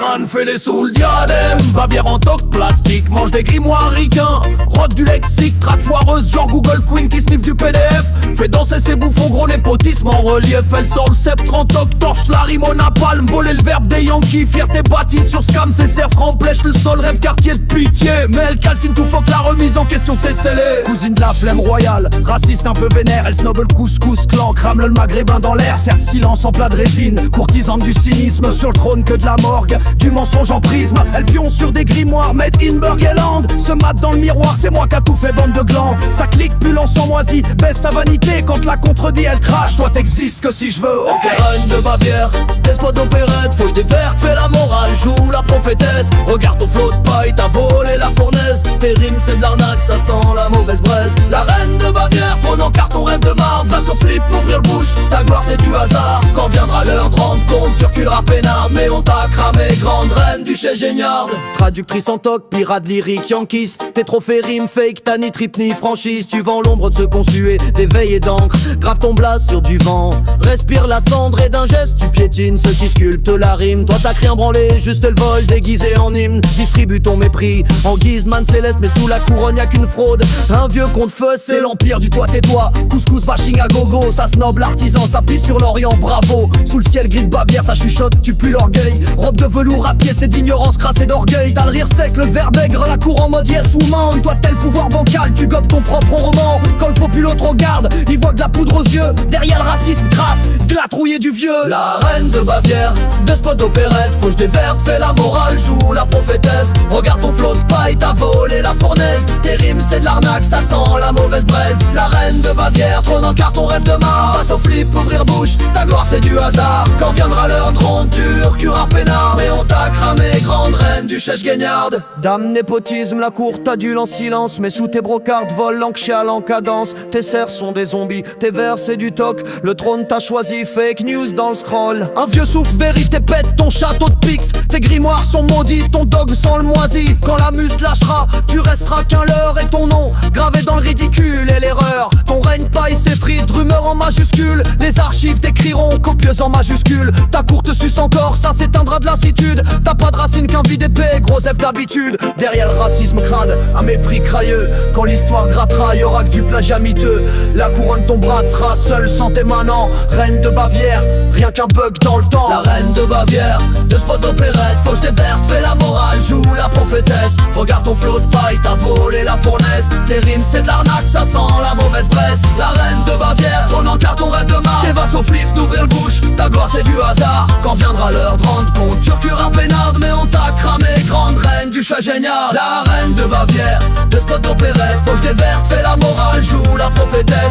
crâne, fais les sous le diadème. Bavière en toque plastique, mange des grimoires ricains. Rock du lexique, traque foireuse genre Google Queen qui sniffe du PDF. Fait danser ses bouffons, gros népotisme en relief. Elle sort le sceptre en toque, torche la rime au napalm. Voler le verbe des Yankees, fierté bâtie sur scam. Ses cerfs remplèchent le sol, rêve quartier de pitié. Mais elle calcine tout, faut que la remise en question c'est scellé. Cousine de la flemme royale, raciste un peu vénère. Elle snob le couscous clan, crame le maghrébin dans l'air. Certes silence en plat de résine, courtisane du cynisme. Sur le trône que de la morgue, du mensonge en prisme. Elle pionce sur des grimoires, made in Burgerland. Se mate dans le miroir, c'est moi qui a tout fait, bande de glands. Ça clique, plus l'encens moisi, baisse sa vanité. Quand la contredit elle crache, toi t'existes que si je veux. Ok, reine de Bavière, despote d'opérette. Faut que je déverte, fais la morale, joue la prophétesse. Regarde ton flot de paille, t'as volé la fournaise. Tes rimes c'est de l'arnaque, ça sent la mauvaise braise. La reine de Bavière, trône en carton, rêve de marde. Face au flip, ouvrir le bouche, ta gloire c'est du hasard. Quand viendra l'heure de rendre compte, tu reculeras peinard. Mais on t'a cramé, grande reine du chez Géniard. Traductrice en toc, pirate lyrique, Yankees. Tes trophées rimes fake, t'as ni trip ni franchise. Tu vends l'ombre de ceux qu'on sué, d'éveil et d'encre. Grave ton blase sur du vent, respire la cendre et d'un geste tu piétines ceux qui sculptent la rime. Toi t'as rien branlé, juste le vol déguisé en hymne. Distribue ton mépris en guise man céleste, mais sous la couronne y'a qu'une fraude. Un vieux conte-feu, c'est l'empire du toi tais-toi. Couscous bashing à gogo, ça snob l'artisan, ça plie sur l'Orient, bravo. Sous le ciel gris de Bavière, ça chuchote, tu pues l'orgueil. Robe de velours à pied, c'est d'ignorance crasse et d'orgueil. T'as le rire sec, le verbe aigre, la cour en mode yes woman. Toi tel pouvoir bancal, tu gobes ton propre roman. Quand le populo te regarde, il voit de la poudre aux yeux. Derrière le racisme crasse, de la trouille et du vieux. La reine de Bavière, despote d'opérette. Faut que je déverte, fais la morale, joue la prophétesse. Regarde ton flot de paille, t'as volé la fournaise. Tes rimes c'est de l'arnaque, ça sent la mauvaise braise. La reine de Bavière, trône en carton, rêve de marre. Face au flip, ouvrir bouche, ta gloire c'est du hasard. Quand viendra l'heure de ronde, tu reculeras peinard. Mais on t'a cramé, grande reine du chèche Guignard. Dame népotisme, la cour t'adule en silence. Mais sous tes brocardes volent l'anxial en cadence. Tes serres sont des zombies, tes vers c'est du toc. Le trône t'a choisi, fake news dans le scroll. Un vieux souffle vérité pète ton château de pix. Tes grimoires sont maudits, ton dog sent le moisi. Quand la muse te lâchera, tu resteras qu'un leurre. Et ton nom gravé dans le ridicule et l'erreur. Ton règne paille s'effrite, rumeur en majuscule. Les archives t'écriront copieuse en majuscule. Ta cour te suce encore, ça s'éteindra de lassitude. T'as pas de racine qu'un vide épais, gros F d'habitude. Derrière le racisme crade, un mépris crailleux. Quand l'histoire grattera, y'aura que du plagiat miteux. La couronne tombera, sera seule sans tes manants. Reine de Bavière, rien qu'un bug dans le temps. La reine de Bavière, de spot d'opérette. Faut que je t'éverte, fais la morale, joue la prophétesse. Regarde ton flot de paille, t'as volé la fournaise. Tes rimes c'est de l'arnaque, ça sent la mauvaise braise. La reine de Bavière, trône en carton, rêve de marre. Tes vases au flip, d'ouvrir le bouche, ta gloire c'est du hasard. Quand viendra l'heure de rendre compte, tu reculeras peinard. Mais on t'a cramé, grande reine du chat génial. La reine de Bavière, de spot d'opérette. Faut que je t'éverte, fais la morale, joue la prophétesse.